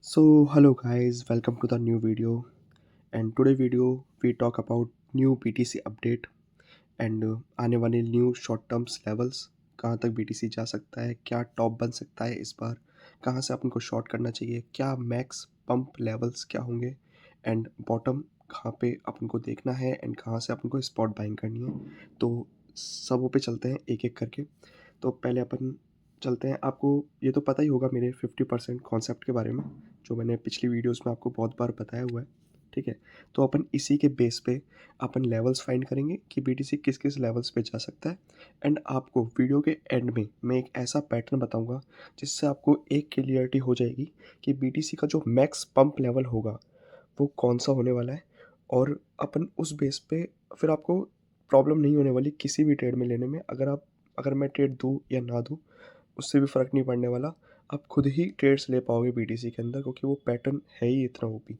So hello guys, welcome to the new video. And today video we talk about new BTC update and आने वाले new short terms levels, कहाँ तक BTC जा सकता है, क्या टॉप बन सकता है इस बार, कहाँ से अपन को शॉर्ट करना चाहिए, क्या मैक्स पंप लेवल्स क्या होंगे एंड बॉटम कहाँ पे अपन को देखना है एंड कहाँ से अपन को स्पॉट बाइंग करनी है। तो सबों पे चलते हैं एक एक करके। तो पहले अपन चलते हैं, आपको ये तो पता ही होगा मेरे 50% कॉन्सेप्ट के बारे में, जो मैंने पिछली वीडियोस में आपको बहुत बार बताया हुआ है। ठीक है, तो अपन इसी के बेस पे अपन लेवल्स फाइंड करेंगे कि बीटीसी किस किस लेवल्स पे जा सकता है। एंड आपको वीडियो के एंड में मैं एक ऐसा पैटर्न बताऊंगा जिससे आपको एक क्लियरिटी हो जाएगी कि बीटीसी का जो मैक्स पंप लेवल होगा वो कौन सा होने वाला है। और अपन उस बेस पे फिर आपको प्रॉब्लम नहीं होने वाली किसी भी ट्रेड में लेने में। अगर मैं ट्रेड दूँ या ना दूँ उससे भी फ़र्क नहीं पड़ने वाला। आप खुद ही ट्रेड्स ले पाओगे बीटीसी के अंदर, क्योंकि वो पैटर्न है ही इतना ओपी।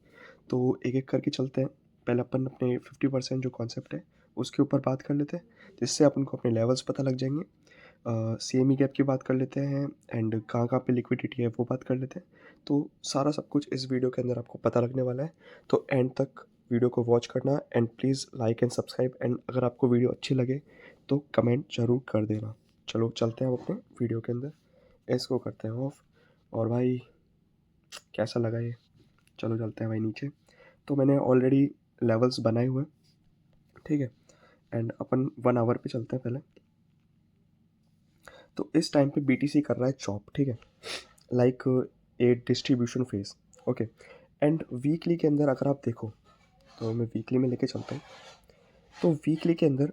तो एक-एक करके चलते हैं। पहले अपन अपने 50% जो कॉन्सेप्ट है उसके ऊपर बात कर लेते हैं, जिससे अपन को अपने लेवल्स पता लग जाएँगे। सीएमई गैप की बात कर लेते हैं एंड कहाँ-कहाँ पे लिक्विडिटी है वो बात कर लेते हैं। तो सारा सब कुछ इस वीडियो के अंदर आपको पता लगने वाला है। तो एंड तक वीडियो को वॉच करना and please like and subscribe, and अगर आपको वीडियो अच्छी लगे तो कमेंट ज़रूर कर देना। चलो चलते हैं अब अपने वीडियो के अंदर। इसको करते हैं ऑफ। और भाई कैसा लगा ये? चलो चलते हैं भाई नीचे। तो मैंने ऑलरेडी लेवल्स बनाए हुए हैं, ठीक है। एंड अपन 1 आवर पे चलते हैं पहले। तो इस टाइम पे बीटीसी कर रहा है चॉप, ठीक है, like a distribution phase. Okay, and weekly के अंदर अगर आप देखो तो मैं वीकली में लेके चलता हूँ। तो वीकली के अंदर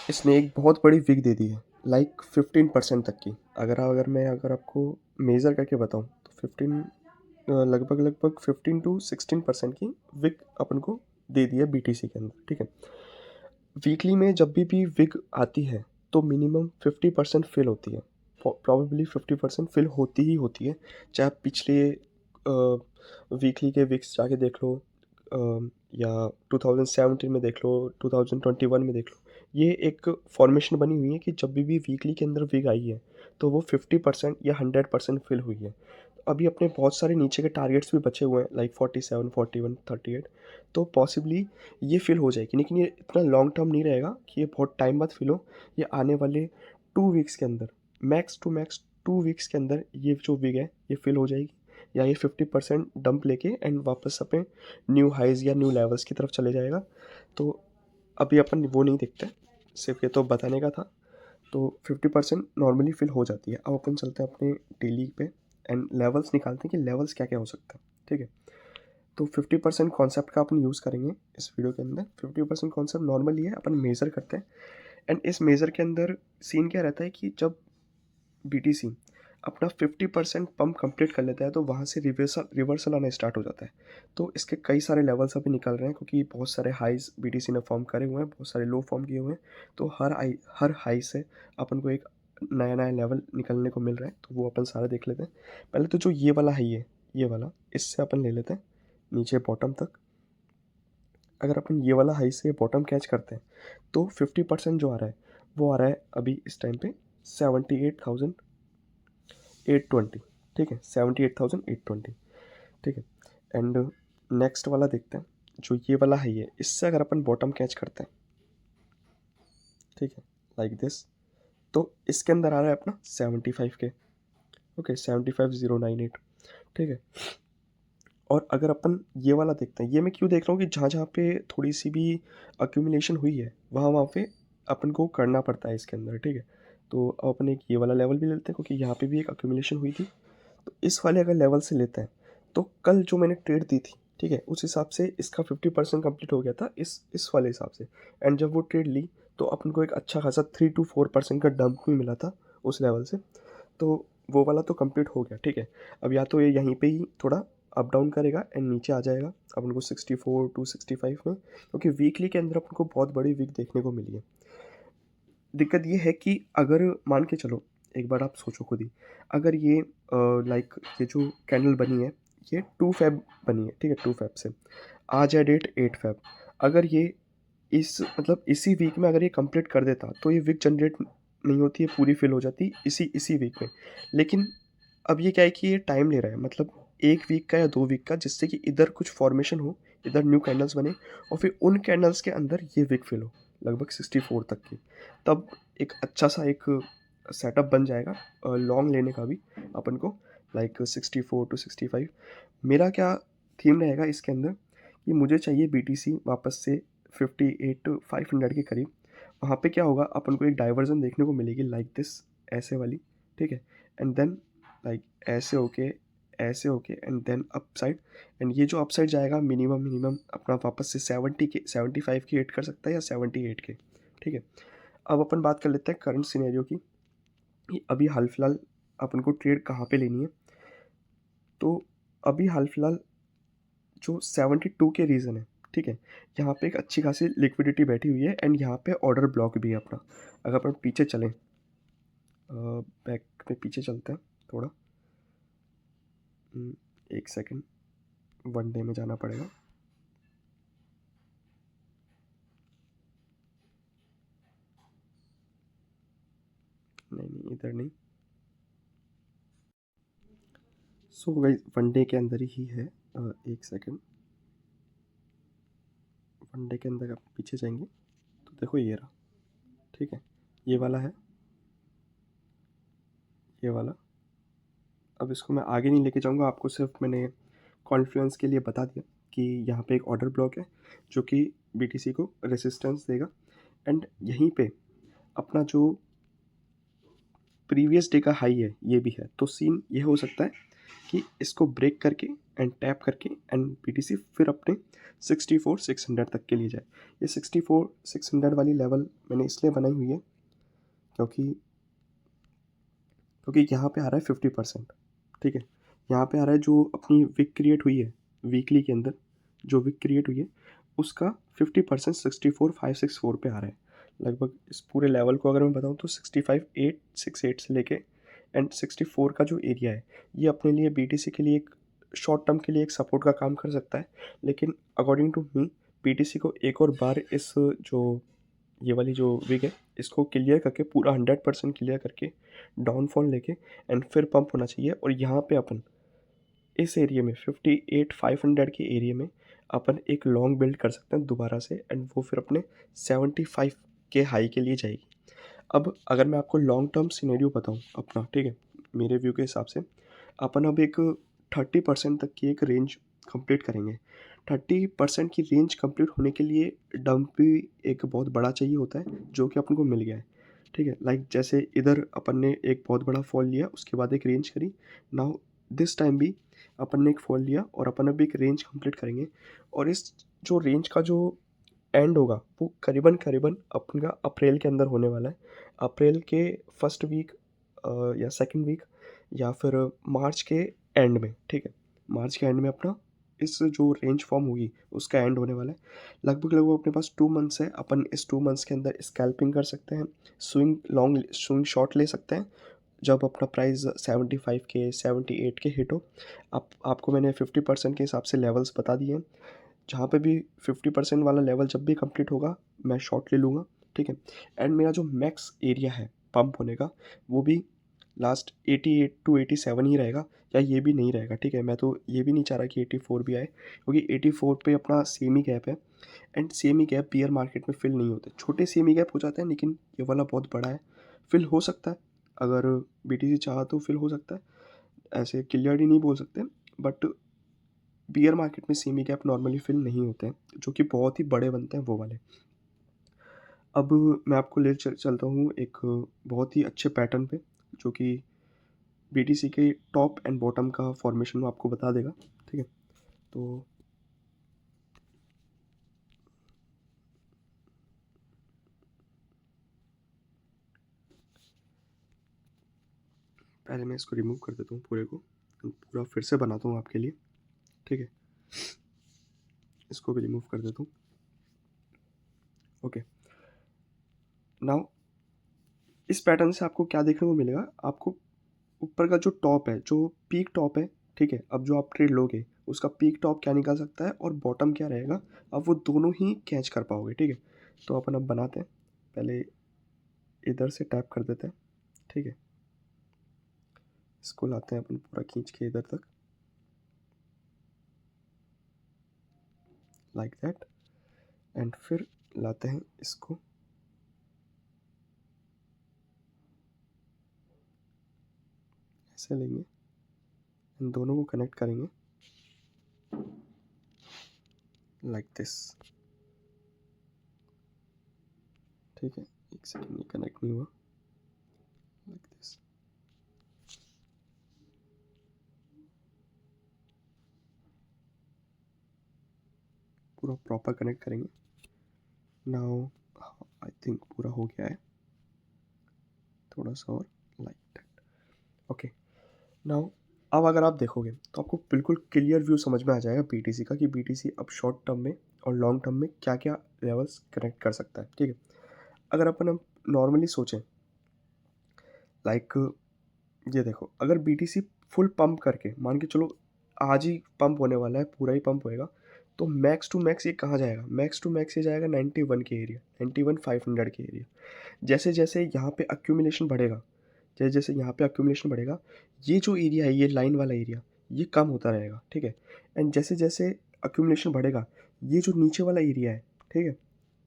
इसने एक बहुत बड़ी विग दे दी है, लाइक 15% तक की। अगर आपको मेज़र करके बताऊँ तो 15 लगभग लगभग 15 टू 16% की विग अपन को दे दी है बीटीसी के अंदर, ठीक है। वीकली में जब भी विग आती है तो मिनिमम 50% फिल होती है। प्रॉबेबली 50% फिल होती ही होती है, चाहे आप पिछले वीकली के विक्स जाके देख लो, या 2017 में देख लो, 2021 में देख लो। ये एक फॉर्मेशन बनी हुई है कि जब भी वीकली के अंदर विग आई है तो वो 50% या 100% फिल हुई है। अभी अपने बहुत सारे नीचे के टारगेट्स भी बचे हुए हैं, लाइक 47, 41, 38। तो पॉसिबली ये फिल हो जाएगी, लेकिन ये इतना लॉन्ग टर्म नहीं रहेगा कि ये बहुत टाइम बाद फिल हो। ये आने वाले 2 वीक्स के अंदर, मैक्स टू मैक्स 2 वीक्स के अंदर ये जो विग है ये फिल हो जाएगी, या ये 50% डंप लेके एंड वापस अपने न्यू हाइज या न्यू लेवल्स की तरफ चले जाएगा। तो अभी अपन वो नहीं देखते, सिर्फ ये तो बताने का था। तो 50% नॉर्मली फिल हो जाती है। अब अपन चलते हैं अपने डेली पे एंड लेवल्स निकालते हैं कि लेवल्स क्या क्या हो सकता है, ठीक है। तो 50% कॉन्सेप्ट का अपन यूज़ करेंगे इस वीडियो के अंदर। 50% कॉन्सेप्ट नॉर्मली है, अपन मेज़र करते हैं। एंड इस मेज़र के अंदर सीन क्या रहता है कि जब बीटीसी अपना 50% पंप कंप्लीट कर लेता है तो वहाँ से रिवर्सल रिवर्सल आना स्टार्ट हो जाता है। तो इसके कई सारे लेवल्स अभी निकल रहे हैं, क्योंकि बहुत सारे हाइज बीटीसी ने फॉर्म करे हुए हैं, बहुत सारे लो फॉर्म किए हुए हैं। तो हर हाई से अपन को एक नया नया लेवल निकलने को मिल रहा है, तो वो अपन सारा देख लेते हैं। पहले तो जो ये वाला हाई है, ये वाला, इससे अपन ले लेते हैं नीचे बॉटम तक। अगर अपन ये वाला हाई से बॉटम कैच करते हैं तो 50% जो आ रहा है वो आ रहा है अभी इस टाइम पे 78,820, ठीक है, 78,820, ठीक है। एंड नेक्स्ट वाला देखते हैं, जो ये वाला हाई है, इससे अगर अपन बॉटम कैच करते हैं, ठीक है, लाइक दिस, तो इसके अंदर आ रहा है अपना 75 के, ओके, 75,098, ठीक है। और अगर अपन ये वाला देखते हैं, ये मैं क्यों देख रहा हूँ कि जहाँ जहाँ पे थोड़ी सी भी अक्यूमुलेशन हुई है वहाँ वहाँ पे अपन को करना पड़ता है इसके अंदर, ठीक है। तो अब अपन एक ये वाला लेवल भी लेते हैं, क्योंकि यहाँ पे भी एक अक्यूमुलेशन हुई थी। तो इस वाले अगर लेवल से लेते हैं तो कल जो मैंने ट्रेड दी थी, ठीक है, उस हिसाब से इसका 50% कंप्लीट हो गया था इस वाले हिसाब से। एंड जब वो ट्रेड ली तो अपन को एक अच्छा खासा 3 to 4% का डंप भी मिला था उस लेवल से। तो वो वाला तो कंप्लीट हो गया, ठीक है। अब या तो ये यहीं पे ही थोड़ा अप डाउन करेगा एंड नीचे आ जाएगा अपन को 64 to 65 में, क्योंकि वीकली के अंदर अपन को बहुत बड़ी वीक देखने को मिली है। दिक्कत ये है कि अगर मान के चलो, एक बार आप सोचो खुद ही, अगर ये लाइक ये जो कैंडल बनी है ये 2 फेब बनी है, ठीक है, 2 फेब से आज है डेट 8 फेब। अगर ये इस मतलब इसी वीक में अगर ये कंप्लीट कर देता तो ये वीक जनरेट नहीं होती है, पूरी फिल हो जाती इसी इसी वीक में। लेकिन अब ये क्या है कि ये टाइम ले रहा है, मतलब 1 वीक का या 2 वीक का, जिससे कि इधर कुछ फॉर्मेशन हो, इधर न्यू कैंडल्स बने और फिर उन कैंडल्स के अंदर ये विक फिल हो लगभग 64 तक की। तब एक अच्छा-सा एक सेटअप बन जाएगा लॉन्ग लेने का भी अपन को, लाइक 64 टू 65। मेरा क्या थीम रहेगा इसके अंदर कि मुझे चाहिए बीटीसी वापस से 58 टू 500 के करीब। वहाँ पे क्या होगा, अपन को एक डाइवर्जन देखने को मिलेगी लाइक दिस, ऐसे वाली, ठीक है? एंड देन लाइक ऐसे होके एंड देन अपसाइड, एंड ये जो अपसाइड जाएगा मिनिमम अपना वापस से 70 के 75 की हिट कर सकता है या 78 के, ठीक है? अब अपन बात कर लेते हैं करंट सिनेरियो की कि अभी हाल फिलहाल अपन को ट्रेड कहाँ पे लेनी है। तो अभी हाल फिलहाल जो 72 के रीज़न है, ठीक है? यहाँ पे एक अच्छी खासी लिक्विडिटी बैठी हुई है एंड यहाँ पे ऑर्डर ब्लॉक भी है अपना। अगर अपन पीछे चलें, बैक में पीछे चलते हैं थोड़ा। 1 सेकंड, 1 डे में जाना पड़ेगा। नहीं, इधर नहीं। सो गाइस 1 डे के अंदर ही है। 1 सेकंड, 1 डे के अंदर आप पीछे जाएँगे तो देखो ये रहा, ठीक है? ये वाला है, ये वाला। अब इसको मैं आगे नहीं लेके जाऊँगा, आपको सिर्फ मैंने कॉन्फ्लुएंस के लिए बता दिया कि यहाँ पे एक ऑर्डर ब्लॉक है जो कि बीटीसी को रेजिस्टेंस देगा एंड यहीं पे अपना जो प्रीवियस डे का हाई है ये भी है। तो सीन ये हो सकता है कि इसको ब्रेक करके एंड टैप करके एंड बीटीसी फिर अपने 64,600 तक के लिए जाए। ये 64,600 वाली लेवल मैंने इसलिए बनाई हुई है क्योंकि यहाँ पे आ रहा है 50%, ठीक है? यहाँ पे आ रहा है जो अपनी विक क्रिएट हुई है वीकली के अंदर, जो विक क्रिएट हुई है उसका 50% 64,564 पे आ रहा है लगभग। इस पूरे लेवल को अगर मैं बताऊँ तो 65,868 से लेके एंड 64 का जो एरिया है, ये अपने लिए बीटीसी के लिए एक शॉर्ट टर्म के लिए एक सपोर्ट का काम कर सकता है। लेकिन अकॉर्डिंग टू मी बीटीसी को एक और बार इस जो ये वाली जो विग है इसको क्लियर करके पूरा 100% क्लियर करके डाउनफॉल लेके एंड फिर पंप होना चाहिए। और यहाँ पे अपन इस एरिया में 58,500 के एरिया में अपन एक लॉन्ग बिल्ड कर सकते हैं दोबारा से एंड वो फिर अपने 75 के हाई के लिए जाएगी। अब अगर मैं आपको लॉन्ग टर्म सिनेरियो बताऊँ अपना, ठीक है, मेरे व्यू के हिसाब से अपन अब एक 30% तक की एक रेंज कंप्लीट करेंगे। 30% की रेंज कंप्लीट होने के लिए डंप भी एक बहुत बड़ा चाहिए होता है जो कि अपन को मिल गया है, ठीक है? लाइक जैसे इधर अपन ने एक बहुत बड़ा फॉल लिया, उसके बाद एक रेंज करी। नाउ दिस टाइम भी अपन ने एक फॉल लिया और अपन अब एक रेंज कंप्लीट करेंगे। और इस जो रेंज का जो एंड होगा वो करीबन अपन का अप्रैल के अंदर होने वाला है। अप्रैल के फर्स्ट वीक या सेकंड वीक या फिर मार्च के एंड में, ठीक है? मार्च के एंड में अपना इस जो रेंज फॉर्म होगी उसका एंड होने वाला है। लगभग अपने पास 2 मंथ्स है। अपन इस 2 मंथ्स के अंदर स्कैल्पिंग कर सकते हैं, स्विंग शॉर्ट ले सकते हैं। जब अपना प्राइस 75 के 78 के हिट हो, आपको मैंने 50% के हिसाब से लेवल्स बता दिए हैं। जहाँ पे भी 50% वाला लेवल जब भी कंप्लीट होगा मैं शॉर्ट ले लूँगा, ठीक है? एंड मेरा जो मैक्स एरिया है पंप होने का वो भी लास्ट 88 टू 87 ही रहेगा या ये भी नहीं रहेगा, ठीक है? मैं तो ये भी नहीं चाह रहा कि 84 भी आए क्योंकि 84 पे अपना सेम ही गैप है and same he gap beer market में फिल नहीं होते। छोटे सेम ही गैप हो जाते हैं लेकिन ये वाला बहुत बड़ा है। फिल हो सकता है, अगर बीटीसी चाहा तो फिल हो सकता है, ऐसे क्लियरली नहीं बोल सकते, बट बियर मार्केट में सेमी गैप नॉर्मली फिल नहीं होते हैं, जो कि बहुत ही बड़े बनते हैं वो वाले। अब मैं आपको ले चलता हूँ एक बहुत ही अच्छे पैटर्न पे जो कि बीटीसी के टॉप एंड बॉटम का फॉर्मेशन वो आपको बता देगा, ठीक है? तो पहले मैं इसको रिमूव कर देता हूँ पूरे को, पूरा फिर से बनाता हूँ आपके लिए, ठीक है? इसको भी रिमूव कर देता हूँ। ओके, नाउ इस पैटर्न से आपको क्या देखने को मिलेगा, आपको ऊपर का जो टॉप है, जो पीक टॉप है, ठीक है? अब जो आप ट्रेड लोगे उसका पीक टॉप क्या निकल सकता है और बॉटम क्या रहेगा, अब वो दोनों ही कैच कर पाओगे, ठीक है? तो अपन अब बनाते हैं, पहले इधर से टैप कर देते हैं, ठीक है? इसको लाते हैं अपन पूरा खींच के इधर तक। Like that. एंड फिर लाते हैं इसको, ऐसे लेंगे, इन दोनों को कनेक्ट करेंगे लाइक दिस। ठीक है, एक सेकेंड, ये कनेक्ट नहीं हुआ, लाइक दिस। पूरा प्रॉपर कनेक्ट करेंगे। नाउ आई थिंक पूरा हो गया है, थोड़ा सा और, लाइक दैट। ओके, नाउ अब अगर आप देखोगे तो आपको बिल्कुल क्लियर व्यू समझ में आ जाएगा बीटीसी का, कि बीटीसी अब शॉर्ट टर्म में और लॉन्ग टर्म में क्या क्या लेवल्स कनेक्ट कर सकता है। ठीक है, अगर अपन हम नॉर्मली सोचें, लाइक ये देखो, अगर बीटीसी फुल पंप करके, मान के चलो आज ही पंप होने वाला है, पूरा ही पंप होएगा, तो मैक्स टू मैक्स ये कहाँ जाएगा? मैक्स टू मैक्स ये जाएगा 91 के एरिया, 91,500 के एरिया। जैसे जैसे यहाँ पे अक्यूमुलेशन बढ़ेगा, जैसे जैसे यहाँ पे अक्यूमुलेशन बढ़ेगा, ये जो एरिया है, ये लाइन वाला एरिया, ये कम होता रहेगा। ठीक है, एंड जैसे जैसे अक्यूमुलेशन बढ़ेगा, ये जो नीचे वाला एरिया है, ठीक है,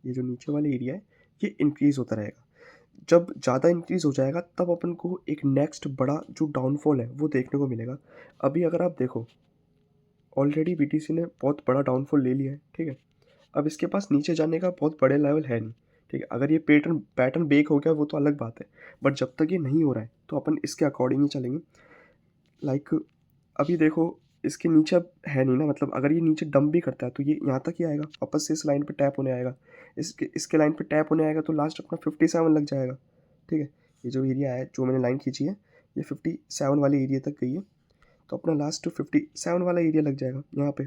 ये जो नीचे वाला एरिया है, ये इंक्रीज़ होता रहेगा। जब ज़्यादा इंक्रीज़ हो जाएगा तब अपन को एक नेक्स्ट बड़ा जो डाउनफॉल है वो देखने को मिलेगा। अभी अगर आप देखो, ऑलरेडी बीटीसी ने बहुत बड़ा डाउनफॉल ले लिया है। ठीक है, अब इसके पास नीचे जाने का बहुत बड़े लेवल है नहीं। ठीक है, अगर ये पैटर्न पैटर्न ब्रेक हो गया वो तो अलग बात है, बट जब तक ये नहीं हो रहा है तो अपन इसके अकॉर्डिंग ही चलेंगे। लाइक अभी देखो, इसके नीचे अब है नहीं ना, मतलब अगर ये नीचे डंप भी करता है तो ये यहाँ तक ही आएगा, वापस से इस लाइन पे टैप होने आएगा, इसके लाइन पे टैप होने आएगा तो लास्ट अपना 57 लग जाएगा। ठीक है, ये जो एरिया है, जो मैंने लाइन खींची है, ये 57 वाले एरिया तक गई है, तो अपना लास्ट 57 वाला एरिया लग जाएगा यहाँ पे,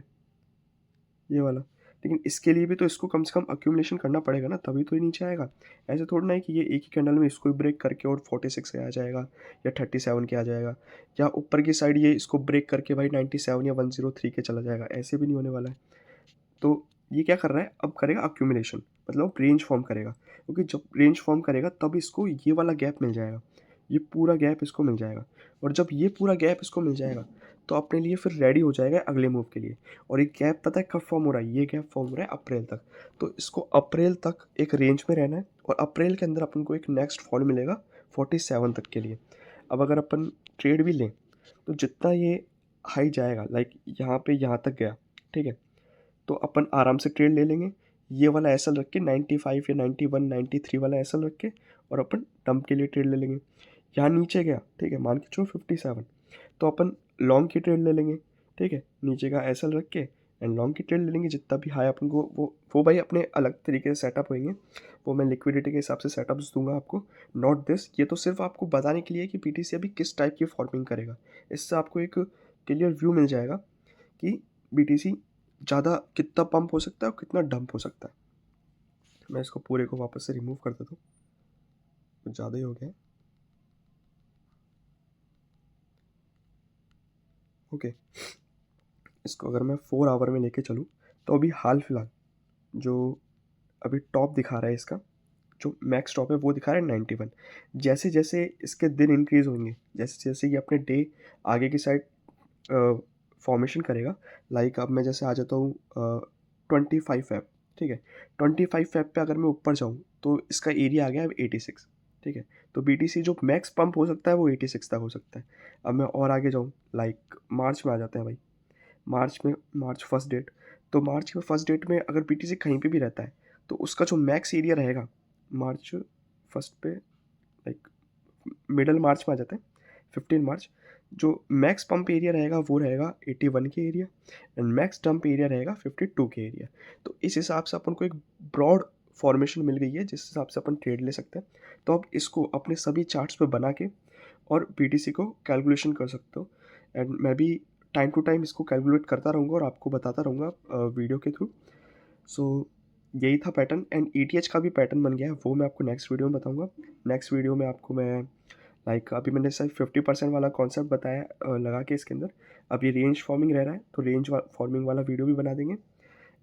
ये वाला। लेकिन इसके लिए भी तो इसको कम से कम अक्यूमुलेशन करना पड़ेगा ना, तभी तो ये नीचे आएगा। ऐसे थोड़ा ना है कि ये एक ही कैंडल में इसको ब्रेक करके और 46 के आ जाएगा या 37 के आ जाएगा, या ऊपर की साइड ये इसको ब्रेक करके भाई 97 या 103 के चला जाएगा, ऐसे भी नहीं होने वाला है। तो ये क्या कर रहा है, अब करेगा अक्यूमुलेशन, मतलब रेंज फॉर्म करेगा, क्योंकि जब रेंज फॉर्म करेगा तब इसको ये वाला गैप मिल जाएगा, ये पूरा गैप इसको मिल जाएगा। और जब ये पूरा गैप इसको मिल जाएगा तो अपने लिए फिर रेडी हो जाएगा अगले मूव के लिए। और ये गैप पता है कब फॉर्म हो रहा है? ये गैप फॉर्म हो रहा है अप्रैल तक। तो इसको अप्रैल तक एक रेंज में रहना है, और अप्रैल के अंदर अपन को एक नेक्स्ट फॉल मिलेगा 47 तक के लिए। अब अगर अपन ट्रेड भी लें तो जितना ये हाई जाएगा, लाइक यहाँ पे यहाँ तक गया, ठीक है, तो अपन आराम से ट्रेड ले लेंगे। ये वाला एसएल रख के 95 या 91 93 वाला एसएल रख के, और अपन डंप के लिए ट्रेड ले लेंगे। यहाँ नीचे गया, ठीक है, मान के चलो 57, तो अपन लॉन्ग की ट्रेड ले लेंगे। ठीक है, नीचे का एसएल रख के एंड लॉन्ग की ट्रेड ले लेंगे, जितना भी हाई अपन को वो भाई अपने अलग तरीके से सेटअप होंगे, वो मैं लिक्विडिटी के हिसाब से सेटअप्स दूंगा आपको, नॉट दिस। ये तो सिर्फ आपको बताने के लिए कि पीटीसी अभी किस टाइप की फॉर्मिंग करेगा। इससे आपको एक क्लियर व्यू मिल जाएगा कि बीटीसी ज़्यादा कितना पंप हो सकता है और कितना डंप हो सकता है। मैं इसको पूरे को वापस से रिमूव कर देता हूँ, कुछ ज़्यादा ही हो गया है। ओके, इसको अगर मैं 4 आवर में लेके चलूँ तो अभी हाल फिलहाल जो अभी टॉप दिखा रहा है इसका, जो मैक्स टॉप है वो दिखा रहा है 91। जैसे जैसे इसके दिन इंक्रीज़ होंगे, जैसे जैसे ये अपने डे आगे की साइड फॉर्मेशन करेगा, लाइक अब मैं जैसे आ जाता हूँ 25 फैब। ठीक है, 25 फैब पे अगर मैं ऊपर जाऊँ तो इसका एरिया आ गया है 86। ठीक है, तो बीटीसी जो मैक्स पंप हो सकता है वो 86 तक हो सकता है। अब मैं और आगे जाऊँ, लाइक मार्च में आ जाते हैं भाई, मार्च फर्स्ट डेट, तो मार्च में फर्स्ट डेट में अगर बीटीसी कहीं पे भी रहता है तो उसका जो मैक्स एरिया रहेगा मार्च फर्स्ट पे, लाइक मिडल मार्च में आ जाते हैं, 15 मार्च, जो मैक्स पंप एरिया रहेगा वो रहेगा 81 के area, and max dump area रहेगा 52 के एरिया। तो इस हिसाब से अपन को एक ब्रॉड फॉर्मेशन मिल गई है जिस हिसाब से अपन ट्रेड ले सकते हैं। तो आप इसको अपने सभी चार्ट्स पे बना के और बीटीसी को कैलकुलेशन कर सकते हो, एंड मैं भी टाइम टू टाइम इसको कैलकुलेट करता रहूँगा और आपको बताता रहूँगा वीडियो के थ्रू। सो यही था पैटर्न, एंड ईटीएच का भी पैटर्न बन गया है, वो मैं आपको नेक्स्ट वीडियो में बताऊँगा। नेक्स्ट वीडियो में आपको मैं, लाइक अभी मैंने सिर्फ 50% वाला कॉन्सेप्ट बताया लगा के इसके अंदर, अब ये रेंज फॉर्मिंग रह रहा है तो रेंज फॉर्मिंग वाला वीडियो भी बना देंगे।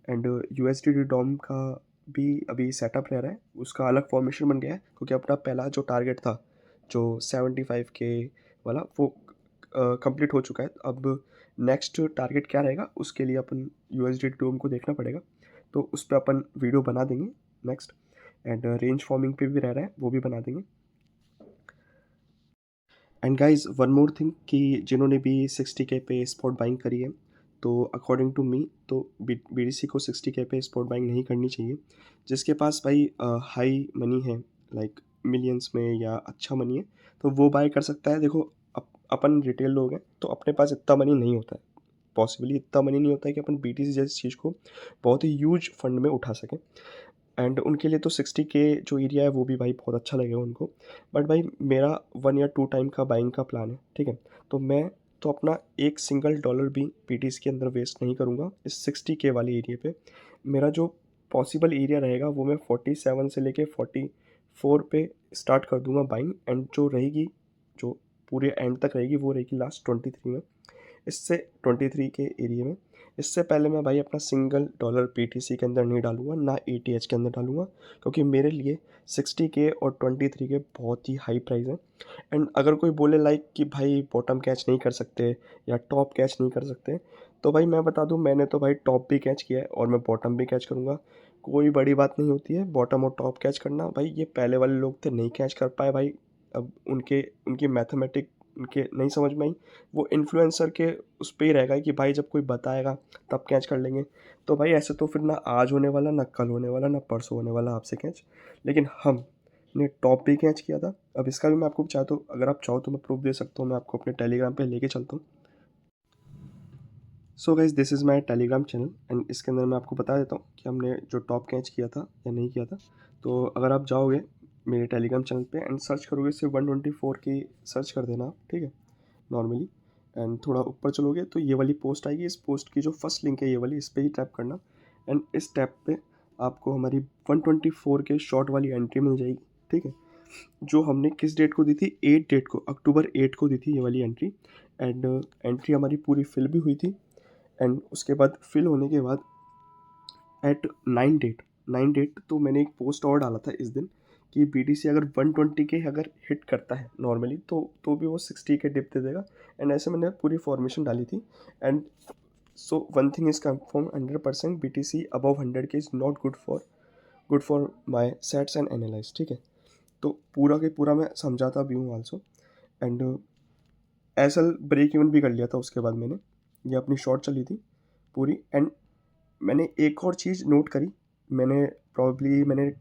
एंड यूएसडी डॉम का भी अभी सेटअप रह रहा है, उसका अलग फॉर्मेशन बन गया है, क्योंकि अपना पहला जो टारगेट था जो 75 के वाला वो कंप्लीट हो चुका है। अब नेक्स्ट टारगेट क्या रहेगा उसके लिए अपन यूएसडी डोम को देखना पड़ेगा। तो उस पर अपन वीडियो बना देंगे नेक्स्ट। एंड रेंज फॉर्मिंग पे भी रह रहा है, वो भी बना देंगे। And guys one more thing कि जिन्होंने भी 60K पे स्पॉट बाइंग करी है, तो अकॉर्डिंग टू मी तो BTC को 60K पे स्पॉट बाइंग नहीं करनी चाहिए। जिसके पास भाई हाई मनी है, लाइक मिलियंस में या अच्छा मनी है, तो वो बाय कर सकता है। देखो अपन रिटेल लोग हैं तो अपने पास इतना मनी नहीं होता है, पॉसिबली इतना मनी नहीं होता है कि अपन BTC जैसी चीज़ को बहुत ही ह्यूज फंड में उठा सकें। एंड उनके लिए तो 60K जो एरिया है वो भी भाई बहुत अच्छा लगेगा उनको। बट भाई मेरा 1 या 2 टाइम का बाइंग का प्लान है, ठीक है। तो मैं तो अपना एक सिंगल डॉलर भी BTC के अंदर वेस्ट नहीं करूँगा इस 60K वाले एरिया पे। मेरा जो पॉसिबल एरिया रहेगा वो मैं 47 से लेके 44 पे स्टार्ट कर दूँगा बाइंग, एंड जो रहेगी, जो पूरे एंड तक रहेगी वो रहेगी लास्ट 23 में। इससे 23 के एरिया में, इससे पहले मैं भाई अपना सिंगल डॉलर BTC के अंदर नहीं डालूंगा, ना ATH के अंदर डालूंगा, क्योंकि मेरे लिए 60K और 23K बहुत ही हाई प्राइस है। एंड अगर कोई बोले लाइक कि भाई बॉटम कैच नहीं कर सकते या टॉप कैच नहीं कर सकते, तो भाई मैं बता दूं, मैंने तो भाई टॉप भी कैच किया है और मैं बॉटम भी कैच करूँगा। कोई बड़ी बात नहीं होती है बॉटम और टॉप कैच करना। भाई ये पहले वाले लोग थे, नहीं कैच कर पाए भाई। अब उनके उनकी मैथमेटिक उनके नहीं समझ में आई। वो इन्फ्लुएंसर के उस पे ही रहेगा कि भाई जब कोई बताएगा तब कैच कर लेंगे। तो भाई ऐसे तो फिर ना आज होने वाला, ना कल होने वाला, ना परसों होने वाला आपसे कैच। लेकिन हमने टॉप पे कैच किया था। अब इसका भी मैं आपको चाहता हूँ, अगर आप चाहो तो मैं प्रूफ दे सकता हूँ, मैं आपको अपने टेलीग्राम पे लेके चलता हूँ। So guys this is my Telegram channel, and इसके अंदर मैं आपको बता देता हूँ कि हमने जो टॉप कैच किया था या नहीं किया था। तो अगर आप जाओगे मेरे टेलीग्राम चैनल पे एंड सर्च करोगे, सिर्फ 124 की सर्च कर देना आप, ठीक है, नॉर्मली। एंड थोड़ा ऊपर चलोगे तो ये वाली पोस्ट आएगी, इस पोस्ट की जो फर्स्ट लिंक है ये वाली, इस पर ही टैप करना। एंड इस टैप पे आपको हमारी 124 के शॉर्ट वाली एंट्री मिल जाएगी, ठीक है, जो हमने किस डेट को दी थी, 8 डेट को, अक्टूबर 8 को दी थी ये वाली एंट्री। एंड एंट्री हमारी पूरी फिल भी हुई थी। एंड उसके बाद फिल होने के बाद एट 9 डेट तो मैंने एक पोस्ट और डाला था इस दिन कि BTC अगर 120 के अगर हिट करता है नॉर्मली तो भी वो 60 के डिप दे देगा। एंड ऐसे मैंने पूरी फॉर्मेशन डाली थी। And so one thing is confirm 100%, BTC above 100 के is not good for my sets and analyse, ठीक है। तो पूरा के पूरा मैं समझाता भी हूँ आल्सो। एंड एसल ब्रेक इवन भी कर लिया था उसके बाद मैंने, ये अपनी शॉर्ट चली थी पूरी। एंड मैंने एक और चीज़ नोट करी, मैंने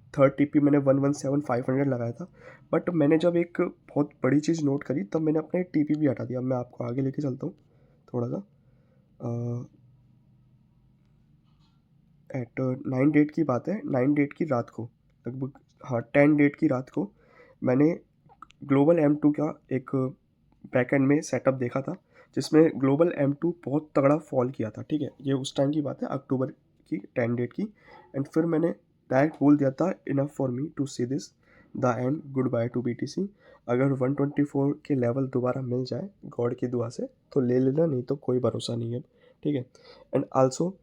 थर्ड TP मैंने 117,500 लगाया था। बट मैंने जब एक बहुत बड़ी चीज़ नोट करी तब मैंने अपने TP भी हटा दिया। अब मैं आपको आगे लेके चलता हूँ थोड़ा सा। एट 9 डेट की बात है, 9 डेट की रात को लगभग, हाँ 10 डेट की रात को मैंने ग्लोबल M2 का एक बैकएंड में सेटअप देखा था, जिसमें ग्लोबल M2 बहुत तगड़ा फॉल किया था, ठीक है। ये उस टाइम की बात है, अक्टूबर की 10 डेट की। एंड फिर मैंने डायरेक्ट बोल दिया था, enough for me to see this the end, goodbye to BTC। अगर 124 के लेवल दोबारा मिल जाए गॉड की दुआ से तो ले लेना, नहीं तो कोई भरोसा नहीं है, ठीक है। एंड आल्सो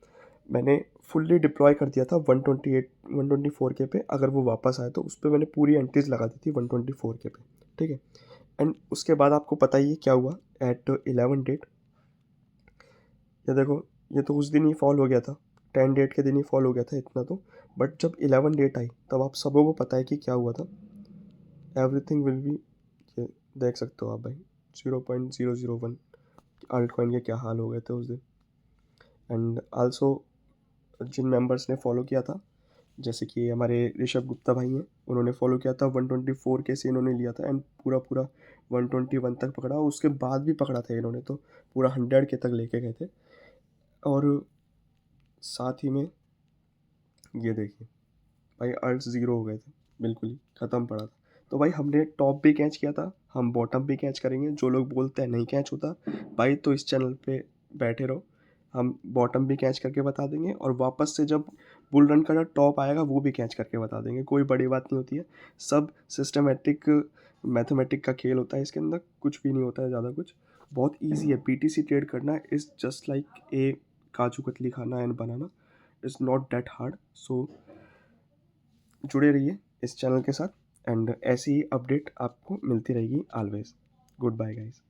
मैंने फुल्ली डिप्लॉय कर दिया था 124 के पे, अगर वो वापस आए तो उस पर मैंने पूरी एंट्रीज लगा दी थी 124 के पे, ठीक है। एंड उसके बाद आपको पता ही है क्या हुआ एट 11 डेट। ये देखो, ये तो उस दिन ही फॉल हो गया था, 10 डेट के दिन ही फॉल हो गया था इतना तो। बट जब 11 डेट आई तब आप सबों को पता है कि क्या हुआ था। एवरीथिंग विल बी, ये देख सकते हो आप भाई, 0.001 अल्ट कॉइन के क्या हाल हो गए थे उस दिन। एंड आल्सो जिन मेंबर्स ने फॉलो किया था, जैसे कि हमारे ऋषभ गुप्ता भाई हैं, उन्होंने फॉलो किया था 124 के से इन्होंने लिया था, एंड पूरा पूरा 121 तक पकड़ा, उसके बाद भी पकड़ा था इन्होंने, तो पूरा 100 के तक लेके गए थे। और साथ ही में ये देखिए भाई अल्ट ज़ीरो हो गए थे, बिल्कुल ही ख़त्म पड़ा था। तो भाई हमने टॉप भी कैच किया था, हम बॉटम भी कैच करेंगे। जो लोग बोलते हैं नहीं कैच होता भाई, तो इस चैनल पे बैठे रहो, हम बॉटम भी कैच करके बता देंगे, और वापस से जब बुल रन का टॉप आएगा वो भी कैच करके बता देंगे। कोई बड़ी बात नहीं होती है, सब सिस्टमेटिक मैथमेटिक का खेल होता है, इसके अंदर कुछ भी नहीं होता है ज़्यादा कुछ। बहुत ईजी है BTC ट्रेड करना, is just like a kaju katli खाना एंड बनाना, is not that hard. So जुड़े रहिए इस चैनल के साथ, एंड ऐसी ही अपडेट आपको मिलती रहेगी ऑलवेज। Good bye guys.